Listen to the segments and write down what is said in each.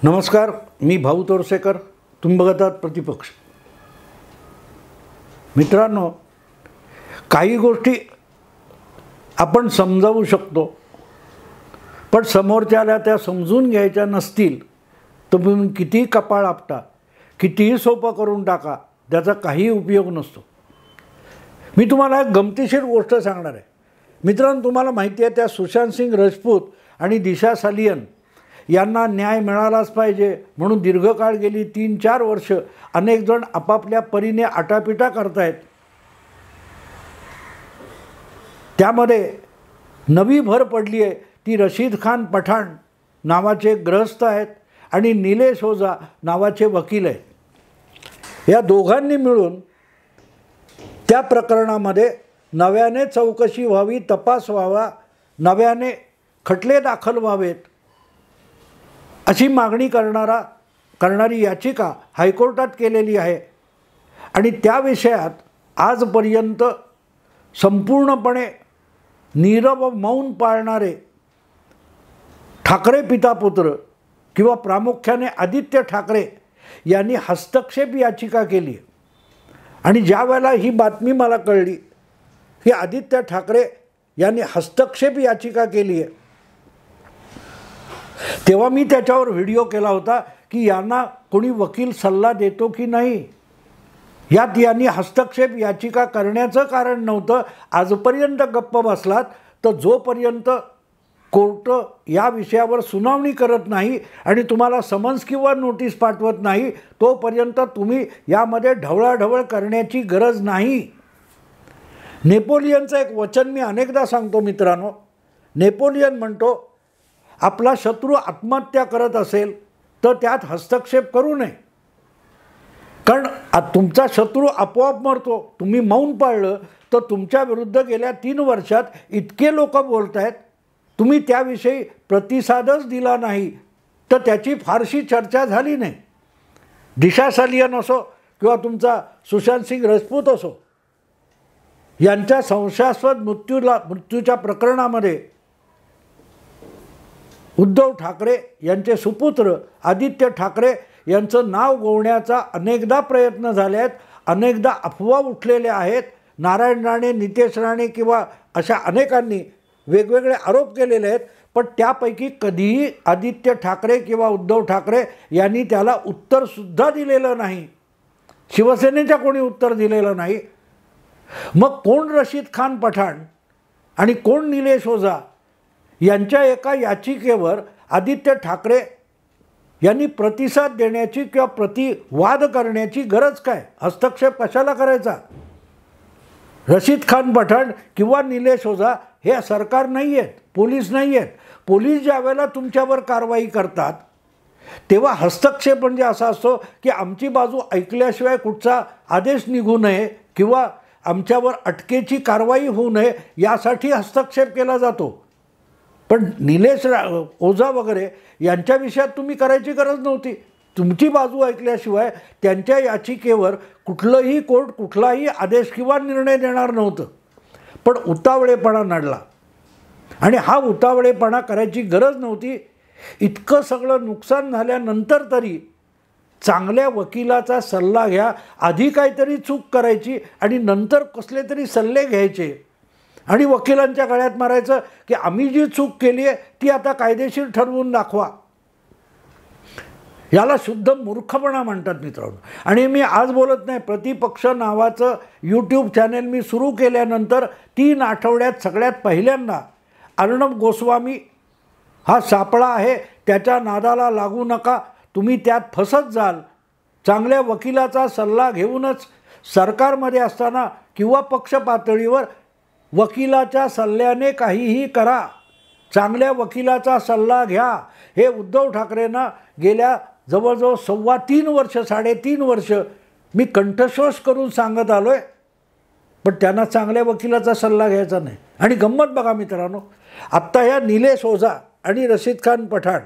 नमस्कार, मी भाऊ तोरसेकर. तुम्ही बघत आहात प्रतिपक्ष. मित्रांनो, काही गोष्टी आपण समजावू शकतो, पण समोरच्याला त्या समजून घ्यायच्या नसतील तर तुम्ही कितीही कपाळ आपटा, कितीही सोपं करून टाका, त्याचा काही उपयोग नसतो. मी तुम्हाला एक गमतीशीर गोष्ट सांगणार आहे. मित्रांनो, तुम्हाला माहिती आहे त्या सुशांत सिंग राजपूत आणि दिशा सालियन यांना न्याय मिळालाच पाहिजे म्हणून दीर्घकाळ गेली 3-4 वर्ष अनेक जण आपापल्या परीने आटापिटा करतायत. त्यामध्ये नवी भर पडली आहे ती रशीद खान पठाण नावाचे ग्रहस्थ आहेत आणि निलेश ओझा नावाचे वकील आहेत. या दोघांनी मिळून त्या प्रकरणामध्ये नव्याने चौकशी व्हावी, तपास व्हावा, नव्याने खटले दाखल व्हावेत अशी मागणी करणारी याचिका हायकोर्टात केलेली आहे. आणि त्या विषयात आजपर्यंत संपूर्णपणे नीरव मौन पाळणारे ठाकरे पितापुत्र किंवा प्रामुख्याने आदित्य ठाकरे यांनी हस्तक्षेप याचिका केली. आणि ज्या वेळेला ही बातमी मला कळली की आदित्य ठाकरे यांनी हस्तक्षेप याचिका केली आहे, तेव्हा मी त्याच्यावर व्हिडिओ केला होता की यांना कोणी वकील सल्ला देतो की नाही. यात यांनी हस्तक्षेप याचिका करण्याचं कारण नव्हतं. आजपर्यंत गप्प बसलात तर जोपर्यंत कोर्ट या विषयावर सुनावणी करत नाही आणि तुम्हाला समन्स किंवा नोटीस पाठवत नाही तोपर्यंत तुम्ही यामध्ये ढवळाढवळ करण्याची गरज नाही. नेपोलियनचं एक वचन मी अनेकदा सांगतो मित्रांनो. नेपोलियन म्हणतो, आपला शत्रू आत्महत्या करत असेल तर त्यात हस्तक्षेप करू नये, कारण तुमचा शत्रू आपोआप मरतो. तुम्ही मौन पाळलं तर तुमच्या विरुद्ध गेल्या 3 वर्षात इतके लोक बोलत आहेत, तुम्ही त्याविषयी प्रतिसादच दिला नाही तर त्याची फारशी चर्चा झाली नाही. दिशा सालियन असो किंवा तुमचा सुशांत सिंग राजपूत असो, यांच्या संशयास्पद मृत्यूच्या प्रकरणामध्ये उद्धव ठाकरे यांचे सुपुत्र आदित्य ठाकरे यांचं नाव गोवण्याचा अनेकदा प्रयत्न झाले आहेत, अनेकदा अफवा उठलेल्या आहेत. नारायण राणे, नितेश राणे किंवा अशा अनेकांनी वेगवेगळे आरोप केलेले आहेत, पण त्यापैकी कधीही आदित्य ठाकरे किंवा उद्धव ठाकरे यांनी त्याला उत्तरसुद्धा दिलेलं नाही. शिवसेनेच्या कोणी उत्तर दिलेलं नाही. मग कोण रशीद खान पठाण आणि कोण निलेश ओझा यांच्या एका याचिकेवर आदित्य ठाकरे यांनी प्रतिसाद देण्याची किंवा प्रतिवाद करण्याची गरज काय? हस्तक्षेप कशाला करायचा? रशीद खान पठाण किंवा निलेश ओझा हे सरकार नाही आहेत, पोलीस नाही आहेत. पोलीस ज्या वेळेला तुमच्यावर कारवाई करतात तेव्हा हस्तक्षेप म्हणजे असा असतो की आमची बाजू ऐकल्याशिवाय कुठचा आदेश निघू नये किंवा आमच्यावर अटकेची कारवाई होऊ नये यासाठी हस्तक्षेप केला जातो. पण निलेश ओझा वगैरे यांच्या विषयात तुम्ही करायची गरज नव्हती. तुमची बाजू ऐकल्याशिवाय त्यांच्या याचिकेवर कुठलंही कोर्ट कुठलाही आदेश किंवा निर्णय देणार नव्हतं. पण उतावळेपणा नडला आणि हा उतावळेपणा करायची गरज नव्हती. इतकं सगळं नुकसान झाल्यानंतर तरी चांगल्या वकिलाचा सल्ला घ्या. आधी काहीतरी चूक करायची आणि नंतर कसले तरी सल्ले घ्यायचे आणि वकिलांच्या गळ्यात मारायचं की आम्ही जी चूक केली आहे ती आता कायदेशीर ठरवून दाखवा. याला शुद्ध मूर्खपणा म्हणतात मित्रांनो. आणि मी आज बोलत नाही, प्रतिपक्ष नावाचं यूट्यूब चॅनेल मी सुरू केल्यानंतर 3 आठवड्यात सगळ्यात पहिल्यांदा अर्णब गोस्वामी हा सापळा आहे, त्याच्या नादाला लागू नका, तुम्ही त्यात फसत जाल. चांगल्या वकिलाचा सल्ला घेऊनच सरकारमध्ये असताना किंवा पक्ष पातळीवर वकिलाच्या सल्ल्याने काहीही करा. चांगल्या वकिलाचा सल्ला घ्या. हे उद्धव ठाकरेंना गेल्या जवळजवळ 3.25 वर्ष 3.5 वर्ष मी कंठशोष करून सांगत आलो आहे, पण त्यांना चांगल्या वकिलाचा सल्ला घ्यायचा नाही. आणि गंमत बघा मित्रांनो, आत्ता ह्या निलेश ओझा आणि रशीद खान पठाण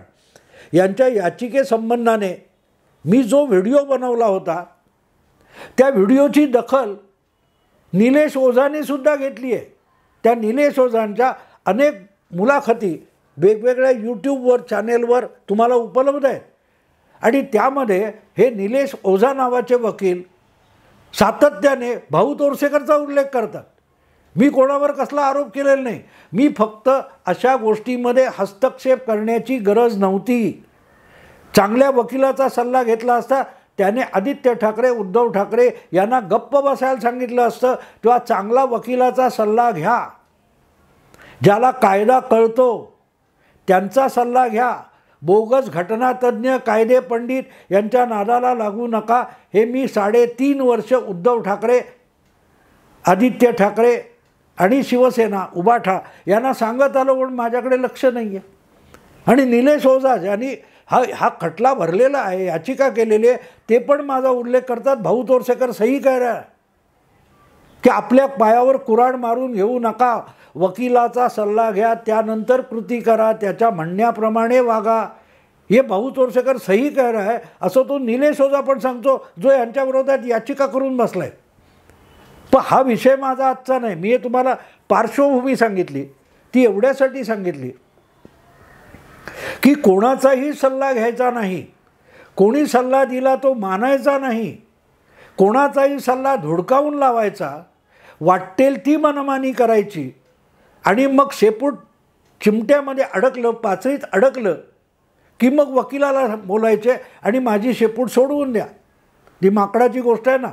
यांच्या याचिकेसंबंधाने मी जो व्हिडिओ बनवला होता त्या व्हिडिओची दखल निलेश ओझाने सुद्धा घेतली आहे. त्या निलेश ओझांच्या अनेक मुलाखती वेगवेगळ्या यूट्यूबवर चॅनेलवर तुम्हाला उपलब्ध आहेत. आणि त्यामध्ये हे निलेश ओझा नावाचे वकील सातत्याने भाऊ तोरसेकरचा उल्लेख करतात. मी कोणावर कसला आरोप केलेला नाही. मी फक्त अशा गोष्टीमध्ये हस्तक्षेप करण्याची गरज नव्हती. चांगल्या वकिलाचा सल्ला घेतला असता त्याने आदित्य ठाकरे, उद्धव ठाकरे यांना गप्प बसायला सांगितलं असतं किंवा चांगला वकिलाचा सल्ला घ्या, ज्याला कायदा कळतो त्यांचा सल्ला घ्या. बोगस घटनातज्ञ, कायदे पंडित यांच्या नादाला लागू नका. हे मी 3.5 वर्ष उद्धव ठाकरे, आदित्य ठाकरे आणि शिवसेना उबाठा यांना सांगत आलो, पण माझ्याकडे लक्ष नाही आहे. आणि निलेश ओझा यांनी हा खटला भरलेला आहे, याचिका केलेली आहे, ते पण माझा उल्लेख करतात. भाऊ तोरसेकर सही कह रहा है की आपल्या पायावर कुऱ्हाड मारून घेऊ नका, वकिलाचा सल्ला घ्या, त्यानंतर कृती करा, त्याच्या म्हणण्याप्रमाणे वागा. हे भाऊ तोरसेकर सही कह रहा है असं तो निलेश ओझा पण सांगतो, जो यांच्या विरोधात याचिका करून बसलाय. पण हा विषय माझा आजचा नाही. मी तुम्हाला पार्श्वभूमी सांगितली, ती एवढ्यासाठी सांगितली की कोणाचाही सल्ला घ्यायचा नाही, कोणी सल्ला दिला तो मानायचा नाही, कोणाचाही सल्ला धुडकावून लावायचा, वाटेल ती मनमानी करायची आणि मग शेपूट चिमट्यामध्ये अडकलं, पाचळीत अडकलं की मग वकिलाला बोलायचे आणि माझी शेपूट सोडवून द्या. ती माकडाची गोष्ट आहे ना,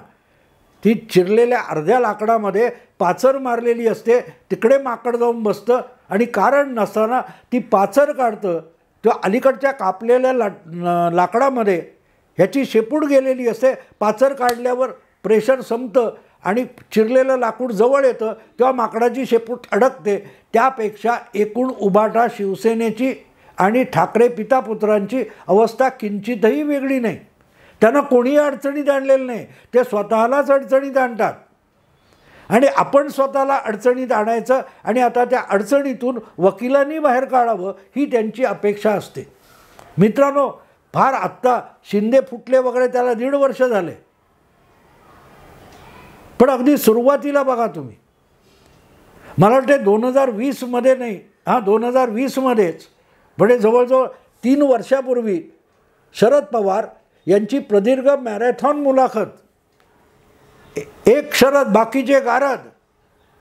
ती चिरलेल्या अर्ध्या लाकडामध्ये पाचर मारलेली असते, तिकडे माकड जाऊन बसतं आणि कारण नसताना ती पाचर काढतं. तेव्हा अलीकडच्या कापलेल्या लाकडामध्ये ह्याची शेपूट गेलेली असते. पाचर काढल्यावर प्रेशर संपतं आणि चिरलेलं लाकूड जवळ येतं, तेव्हा माकडाची शेपूट अडकते. त्यापेक्षा एकूण उबाटा शिवसेनेची आणि ठाकरे पितापुत्रांची अवस्था किंचितही वेगळी नाही. त्यांना कोणीही अडचणीत आणलेलं नाही, ते स्वतःलाच अडचणीत आणतात. आणि आपण स्वतःला अडचणीत आणायचं आणि आता त्या अडचणीतून वकिलांनी बाहेर काढावं ही त्यांची अपेक्षा असते. मित्रांनो, फार आत्ता शिंदे फुटले वगैरे त्याला 1.5 वर्ष झाले, पण अगदी सुरुवातीला बघा तुम्ही, मला वाटते 2020मध्ये नाही, 2020मध्येच म्हणजे जवळजवळ 3 वर्षापूर्वी शरद पवार यांची प्रदीर्घ मॅरेथॉन मुलाखत, एक शरद बाकीचे गारद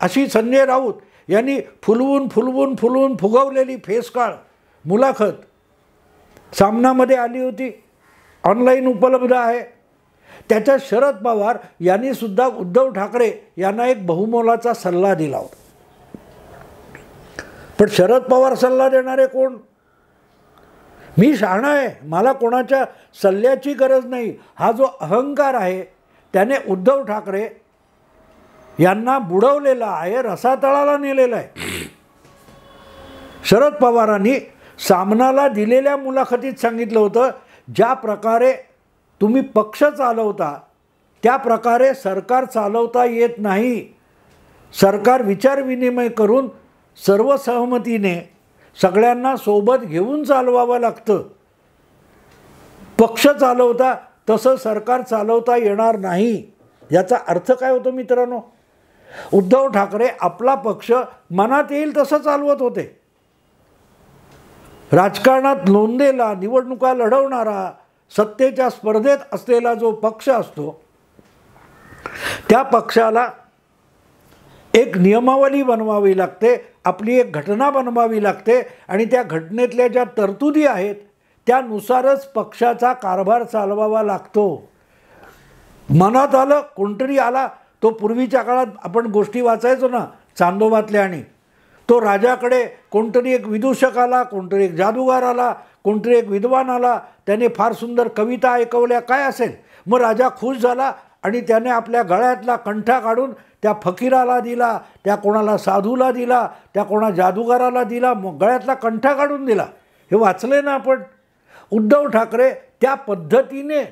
अशी संजय राऊत यांनी फुलवून फुलवून फुलवून फुगवलेली फेसकाळ मुलाखत सामनामध्ये आली होती, ऑनलाईन उपलब्ध आहे. त्याच्यात शरद पवार यांनी सुद्धा उद्धव ठाकरे यांना एक बहुमोलाचा सल्ला दिला होता. पण शरद पवार सल्ला देणारे कोण? मी शहाणा आहे, मला कोणाच्या सल्ल्याची गरज नाही, हा जो अहंकार आहे त्याने उद्धव ठाकरे यांना बुडवलेला आहे, रसातळाला नेलेला आहे. शरद पवारांनी सामनाला दिलेल्या मुलाखतीत सांगितलं होतं, ज्या प्रकारे तुम्ही पक्ष चालवता त्या प्रकारे सरकार चालवता येत नाही. सरकार विचारविनिमय करून सर्वसहमतीने सगळ्यांना सोबत घेऊन चालवावं लागतं. पक्ष चालवता तसं सरकार चालवता येणार नाही. याचा अर्थ काय होतो मित्रांनो? उद्धव ठाकरे आपला पक्ष मनात येईल तसं चालवत होते. राजकारणात नोंदलेला, निवडणुका लढवणारा, सत्तेच्या स्पर्धेत असलेला जो पक्ष असतो त्या पक्षाला एक नियमावली बनवावी लागते, आपली एक घटना बनवावी लागते आणि त्या घटनेतल्या ज्या तरतुदी आहेत त्यानुसारच पक्षाचा कारभार चालवावा लागतो. मनात आलं, कोणतरी आला, तो पूर्वीच्या काळात आपण गोष्टी वाचायचो ना चांदोबातल्या, आणि तो राजाकडे कोणतरी एक विदूषक आला, कोणतरी एक जादूगार आला, कोणतरी एक विद्वान आला, त्याने फार सुंदर कविता ऐकवल्या, काय असेल, मग राजा खुश झाला आणि त्याने आपल्या गळ्यातला कंठा काढून त्या फकीराला दिला, त्या कोणाला साधूला दिला, त्या कोणा जादूगाराला दिला, मग गळ्यातला कंठा काढून दिला. हे वाचले ना आपण. उद्धव ठाकरे त्या पद्धतीने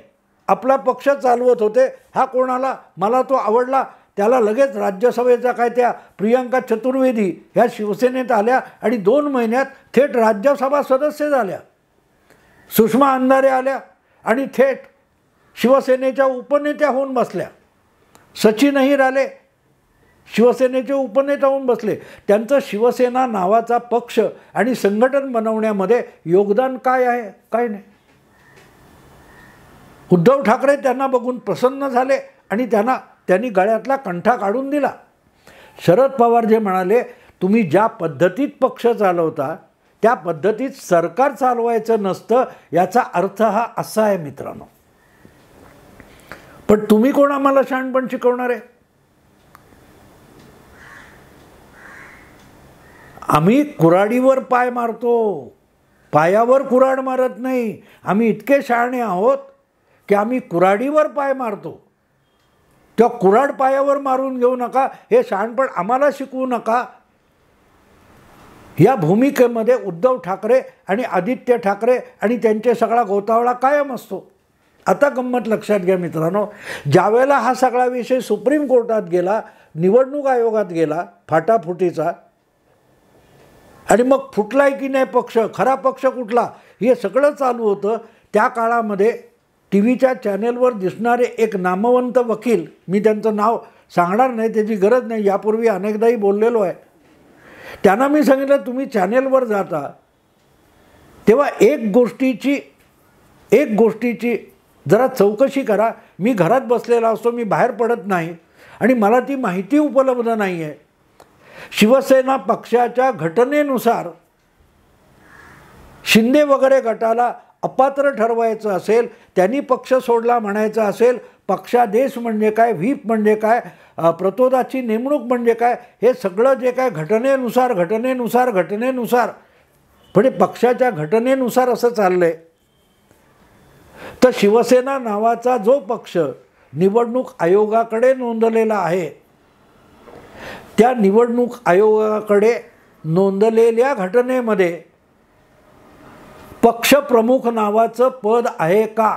आपला पक्ष चालवत होते. हा कोणाला, मला तो आवडला, त्याला लगेच राज्यसभेचा काय त्या प्रियंका चतुर्वेदी ह्या शिवसेनेत आल्या आणि 2 महिन्यात थेट राज्यसभा सदस्य झाल्या. सुषमा अंधारे आल्या आणि थेट शिवसेनेच्या उपनेत्या होऊन बसल्या. सचिन अहिर आले, शिवसेनेचे उपनेता होऊन बसले. त्यांचं शिवसेना नावाचा पक्ष आणि संघटन बनवण्यामध्ये योगदान काय आहे? काय नाही. उद्धव ठाकरे त्यांना बघून प्रसन्न झाले आणि त्यांनी गळ्यातला कंठा काढून दिला. शरद पवार जे म्हणाले, तुम्ही ज्या पद्धतीत पक्ष चालवता त्या पद्धतीत सरकार चालवायचं नसतं, याचा अर्थ हा असा आहे मित्रांनो. पण तुम्ही कोण आम्हाला शहाणपण शिकवणार आहे? आम्ही कुऱ्हाडीवर पाय मारतो, पायावर कुऱ्हाड मारत नाही. आम्ही इतके शहाणे आहोत की आम्ही कुऱ्हाडीवर पाय मारतो. त्या कुऱ्हाड पायावर मारून घेऊ नका, हे शहाणपण आम्हाला शिकवू नका. या भूमिकेमध्ये उद्धव ठाकरे आणि आदित्य ठाकरे आणि त्यांचे सगळा गोतावळा कायम असतो. आता गंमत लक्षात घ्या मित्रांनो, ज्यावेळेला हा सगळा विषय सुप्रीम कोर्टात गेला, निवडणूक आयोगात गेला फाटाफुटीचा, आणि मग फुटलाय की नाही पक्ष, खरा पक्ष कुठला, हे सगळं चालू होतं. त्या काळामध्ये टी व्हीच्या चॅनेलवर दिसणारे एक नामवंत वकील, मी त्यांचं नाव सांगणार नाही, त्याची गरज नाही, यापूर्वी अनेकदाही बोललेलो आहे. त्यांना मी सांगितलं, तुम्ही चॅनेलवर जाता तेव्हा एक गोष्टीची जरा चौकशी करा. मी घरात बसलेला असतो, मी बाहेर पडत नाही आणि मला ती माहिती उपलब्ध नाही आहे. शिवसेना पक्षाच्या घटनेनुसार शिंदे वगैरे गटाला अपात्र ठरवायचं असेल, त्यांनी पक्ष सोडला म्हणायचं असेल, पक्षादेश म्हणजे काय, व्हीप म्हणजे काय, प्रतोदाची नेमणूक म्हणजे काय, हे सगळं जे काय घटनेनुसार म्हणजे पक्षाच्या घटनेनुसार असं चाललंय. तर शिवसेना नावाचा जो पक्ष निवडणूक आयोगाकडे नोंदलेला आहे, त्या निवडणूक आयोगाकडे नोंदलेल्या घटनेमध्ये पक्षप्रमुख नावाचं पद आहे का?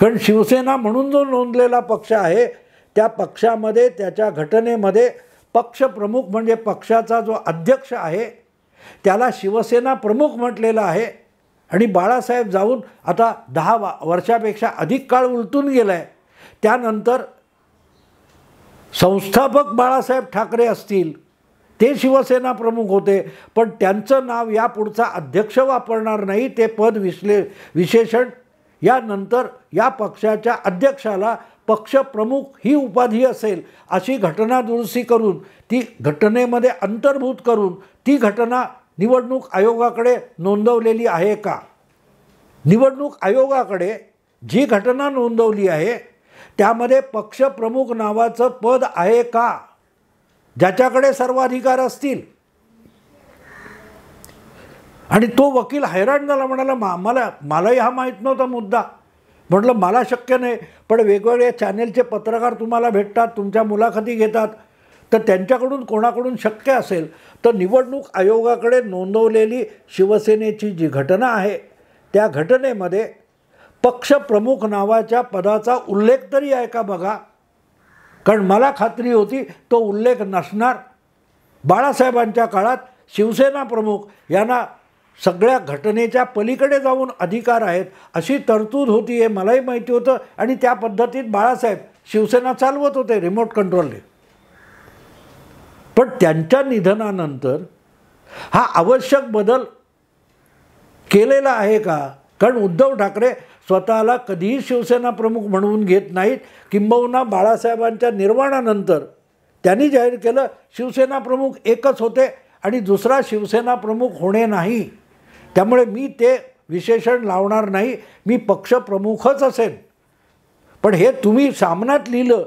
कारण शिवसेना म्हणून जो नोंदलेला पक्ष आहे, त्या पक्षामध्ये त्याच्या घटनेमध्ये पक्षप्रमुख म्हणजे पक्षाचा जो अध्यक्ष आहे त्याला शिवसेना प्रमुख म्हटलेलं आहे. आणि बाळासाहेब जाऊन आता 10 वर्षापेक्षा अधिक काळ उलटून गेला आहे. त्यानंतर संस्थापक बाळासाहेब ठाकरे असतील, ते शिवसेना प्रमुख होते, पण त्यांचं नाव यापुढचा अध्यक्ष वापरणार नाही, ते पद विशेषण यानंतर या पक्षाच्या अध्यक्षाला पक्षप्रमुख ही उपाधी असेल अशी घटना दुरुस्ती करून, ती घटनेमध्ये अंतर्भूत करून ती घटना निवडणूक आयोगाकडे नोंदवलेली आहे का? निवडणूक आयोगाकडे जी घटना नोंदवली आहे त्यामध्ये पक्षप्रमुख नावाचं पद आहे का, ज्याच्याकडे सर्वाधिकार असतील? आणि तो वकील हैराण झाला, म्हणाला मलाही हा माहीत नव्हता मुद्दा. म्हटलं मला शक्य नाही, पण वेगवेगळे चॅनेलचे पत्रकार तुम्हाला भेटतात, तुमच्या मुलाखती घेतात, तर त्यांच्याकडून कोणाकडून शक्य असेल तर निवडणूक आयोगाकडे नोंदवलेली शिवसेनेची जी घटना आहे त्या घटनेमध्ये पक्षप्रमुख नावाच्या पदाचा उल्लेख तरी आहे का बघा. कारण मला खात्री होती तो उल्लेख नसणार. बाळासाहेबांच्या काळात शिवसेना प्रमुख यांना सगळ्या घटनेच्या पलीकडे जाऊन अधिकार आहेत अशी तरतूद होती, हे मलाही माहिती होतं. आणि त्या पद्धतीत बाळासाहेब शिवसेना चालवत होते रिमोट कंट्रोलने. पण त्यांच्या निधनानंतर हा आवश्यक बदल केलेला आहे का? कारण उद्धव ठाकरे स्वतःला कधीही शिवसेना प्रमुख म्हणून घेत नाहीत. किंबहुना बाळासाहेबांच्या निर्वाणानंतर त्यांनी जाहीर केलं शिवसेना प्रमुख एकच होते आणि दुसरा शिवसेना प्रमुख होणे नाही, त्यामुळे मी ते विशेषण लावणार नाही, मी पक्षप्रमुखच असेल. पण हे तुम्ही सामनात लिहिलं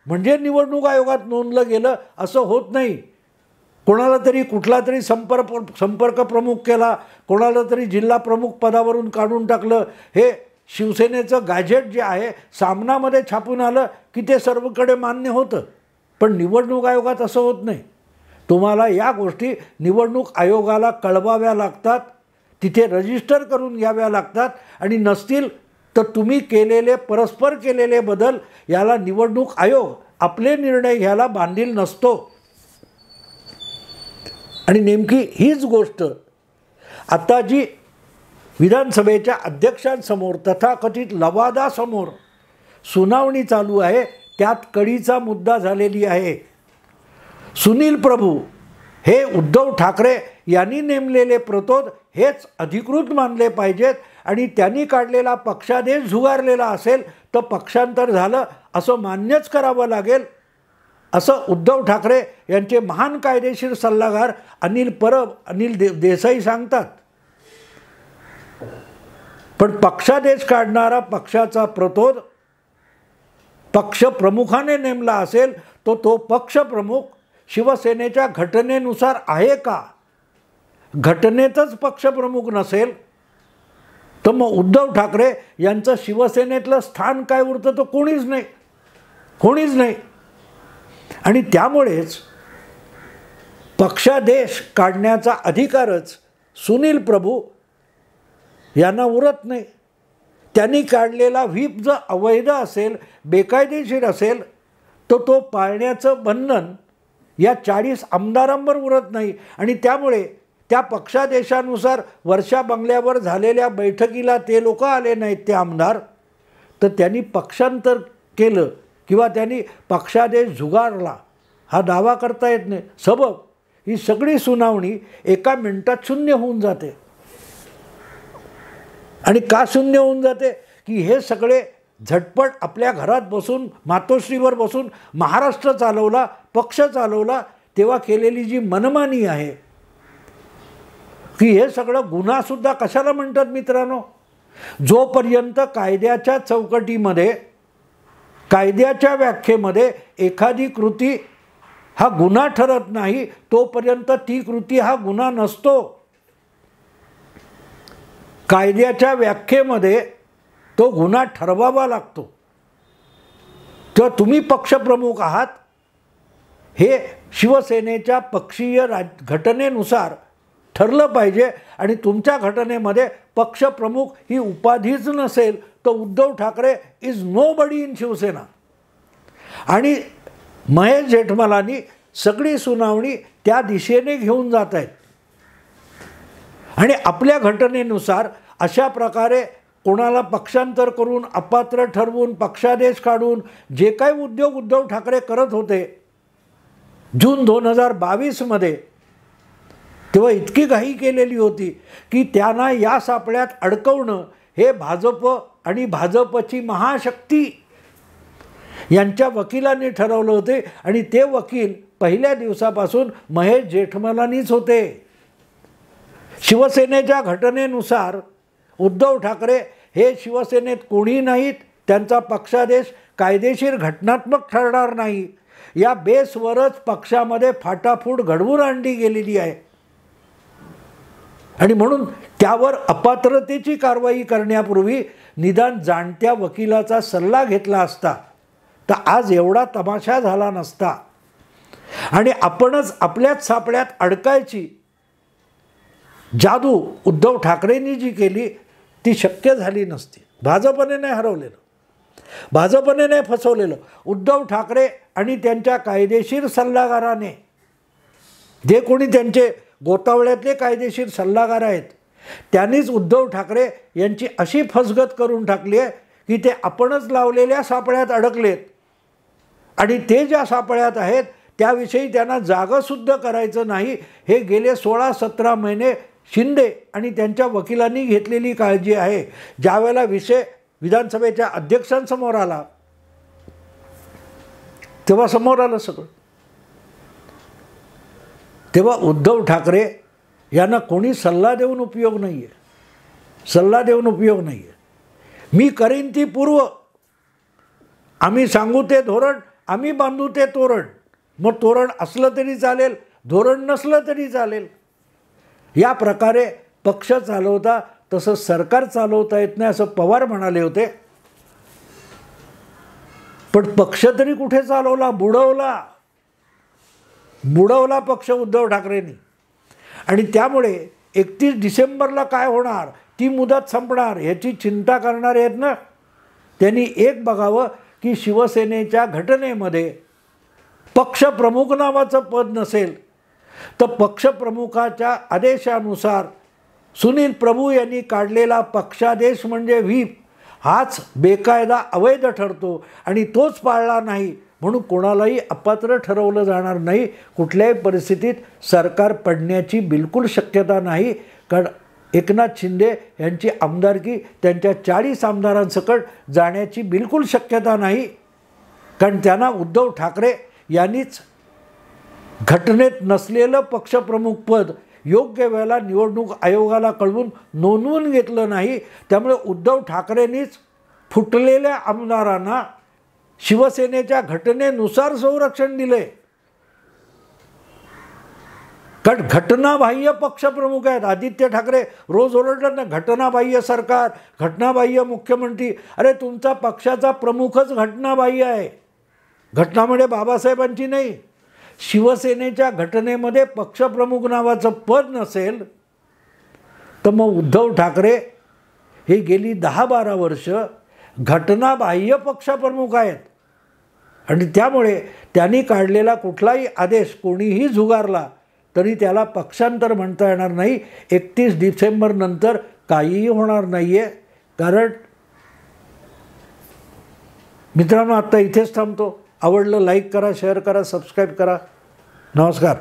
म्हणजे निवडणूक आयोगात नोंदलं गेलं असं होत नाही. कोणाला तरी कुठला तरी संपर्क प्रमुख केला, कोणाला तरी जिल्हा प्रमुख पदावरून काढून टाकलं, हे शिवसेनेचं गॅजेट जे आहे सामनामध्ये छापून आलं की ते सर्वकडे मान्य होतं. पण निवडणूक आयोगात असं होत नाही. तुम्हाला या गोष्टी निवडणूक आयोगाला कळवाव्या लागतात, तिथे रजिस्टर करून घ्याव्या लागतात, आणि नसतील तर तुम्ही परस्पर केलेले बदल याला निवडणूक आयोग आपले निर्णय घ्यायला बांधील नसतो. आणि नेमकी हीच गोष्ट आता जी विधानसभेच्या अध्यक्षांसमोर तथाकथित लवादासमोर सुनावणी चालू आहे त्यात कळीचा मुद्दा झालेली आहे. सुनील प्रभू हे उद्धव ठाकरे यांनी नेमलेले प्रतोद हेच अधिकृत मानले पाहिजेत आणि त्यांनी काढलेला पक्षादेश झुगारलेला असेल तर पक्षांतर झालं असं मान्यच करावं लागेल, असं उद्धव ठाकरे यांचे महान कायदेशीर सल्लागार अनिल परब, देसाई सांगतात. पण पक्षादेश काढणारा पक्षाचा प्रतोद पक्षप्रमुखाने नेमला असेल तो पक्षप्रमुख शिवसेनेच्या घटनेनुसार आहे का? घटनेतच पक्षप्रमुख नसेल तर मग उद्धव ठाकरे यांचं शिवसेनेतलं स्थान काय उरतं? तर कोणीच नाही. आणि त्यामुळेच पक्षादेश काढण्याचा अधिकारच सुनील प्रभू यांना उरत नाही. त्यांनी काढलेला व्हीप जर अवैध असेल, बेकायदेशीर असेल तर तो पाळण्याचं बंधन या 40 आमदारांवर उरत नाही. आणि त्यामुळे त्या पक्षादेशानुसार वर्षा बंगल्यावर झालेल्या बैठकीला ते लोक आले नाहीत, ते आमदार, तर त्यांनी पक्षांतर केलं किंवा त्यांनी पक्षादेश झुगारला हा दावा करता येत नाही. सबब ही सगळी सुनावणी एका मिनिटात शून्य होऊन जाते. आणि का शून्य होऊन जाते? की हे सगळे झटपट आपल्या घरात बसून, मातोश्रीवर बसून महाराष्ट्र चालवला, पक्ष चालवला तेव्हा केलेली जी मनमानी आहे, की हे सगळं गुन्हासुद्धा कशाला म्हणतात मित्रांनो? जोपर्यंत कायद्याच्या चौकटीमध्ये, कायद्याच्या व्याख्येमध्ये एखादी कृती हा गुन्हा ठरत नाही तोपर्यंत ती कृती हा गुन्हा नसतो. कायद्याच्या व्याख्येमध्ये तो गुन्हा ठरवावा लागतो. तर तुम्ही पक्षप्रमुख आहात हे शिवसेनेच्या पक्षीय घटनेनुसार ठरलं पाहिजे. आणि तुमच्या घटनेमध्ये पक्षप्रमुख ही उपाधीच नसेल तर Uddhav Thackeray is nobody in Shivsena. आणि महेश जेठमलानी सगळी सुनावणी त्या दिशेने घेऊन जात आहेत. आणि आपल्या घटनेनुसार अशा प्रकारे कोणाला पक्षांतर करून, अपात्र ठरवून, पक्षादेश काढून जे काही उद्योग उद्धव ठाकरे करत होते जून 2022मध्ये, तेव्हा इतकी घाई केलेली होती की त्यांना या सापळ्यात अडकवणं हे भाजप आणि भाजपची महाशक्ती यांच्या वकिलांनी ठरवलं होते. आणि ते वकील पहिल्या दिवसापासून महेश जेठमलानीच होते. शिवसेनेच्या घटनेनुसार उद्धव ठाकरे हे शिवसेनेत कोणी नाहीत, त्यांचा पक्षादेश कायदेशीर घटनात्मक ठरणार नाही, या बेसवरच पक्षामध्ये फाटाफूट घडवून आणली गेलेली आहे. आणि म्हणून त्यावर अपात्रतेची कारवाई करण्यापूर्वी निदान जाणत्या वकिलाचा सल्ला घेतला असता तर आज एवढा तमाशा झाला नसता. आणि आपणच आपल्याच सापळ्यात अडकायची जादू उद्धव ठाकरेंनी जी केली ती शक्य झाली नसती. भाजपने नाही हरवलेलं, भाजपने नाही फसवलेलं. उद्धव ठाकरे आणि त्यांच्या कायदेशीर सल्लागाराने, जे कोणी त्यांचे गोतावळ्यातले कायदेशीर सल्लागार आहेत, त्यांनीच उद्धव ठाकरे यांची अशी फसगत करून टाकली आहे की ते आपणच लावलेल्या सापळ्यात अडकलेत. आणि ते ज्या सापळ्यात आहेत त्याविषयी त्यांना जागंसुद्धा करायचं नाही. हे गेले 16-17 महिने शिंदे आणि त्यांच्या वकिलांनी घेतलेली काळजी आहे. ज्यावेळेला विषय विधानसभेच्या अध्यक्षांसमोर आला तेव्हा समोर आलं सगळं. तेव्हा उद्धव ठाकरे यांना कोणी सल्ला देऊन उपयोग नाही आहे, सल्ला देऊन उपयोग नाही आहे. मी करीन ती पूर्व, आम्ही सांगू ते धोरण, आम्ही बांधू ते तोरण. मग तोरण असलं तरी चालेल, धोरण नसलं तरी चालेल. या प्रकारे पक्ष चालवता तसं सरकार चालवता येत नाही असं पवार म्हणाले होते. पण पक्ष तरी कुठे चालवला? बुडवला पक्ष उद्धव ठाकरेंनी. आणि त्यामुळे 31 डिसेंबरला काय होणार, ती मुदत संपणार ह्याची चिंता करणारे आहेत ना, त्यांनी एक बघावं की शिवसेनेच्या घटनेमध्ये पक्षप्रमुख नावाचं पद नसेल तर पक्षप्रमुखाच्या आदेशानुसार सुनील प्रभू यांनी काढलेला पक्षादेश म्हणजे व्हीप हाच बेकायदा अवैध ठरतो. आणि तोच पाळला नाही म्हणून कोणालाही अपात्र ठरवलं जाणार नाही. कुठल्याही परिस्थितीत सरकार पडण्याची बिलकुल शक्यता नाही. कारण एकनाथ शिंदे यांची आमदारकी त्यांच्या 40 आमदारांसकट जाण्याची बिलकुल शक्यता नाही, कारण त्यांना उद्धव ठाकरे यांनीच घटनेत नसलेलं पक्षप्रमुख पद योग्य वेळेला निवडणूक आयोगाला कळवून नोंदवून घेतलं नाही. त्यामुळे उद्धव ठाकरेंनीच फुटलेल्या आमदारांना शिवसेनेच्या घटनेनुसार संरक्षण दिले. कारण घटनाबाह्य पक्षप्रमुख आहेत. आदित्य ठाकरे रोज ओरडतात ना, घटनाबाह्य सरकार, घटनाबाह्य मुख्यमंत्री. अरे तुमचा पक्षाचा प्रमुखच घटनाबाह्य आहे. घटना म्हणजे बाबासाहेबांची नाही. शिवसेनेच्या घटनेमध्ये पक्षप्रमुख नावाचं पद नसेल तर मग उद्धव ठाकरे हे गेली 10-12 वर्ष घटनाबाह्य पक्षप्रमुख आहेत. आणि त्यामुळे त्यांनी काढलेला कुठलाही आदेश कोणीही झुगारला तरी त्याला पक्षांतर म्हणता येणार नाही. 31 डिसेंबरनंतर काहीही होणार नाही आहे. कारण मित्रांनो, आत्ता इथेच थांबतो. आवडलं लाईक करा, शेअर करा, सबस्क्राईब करा. नमस्कार.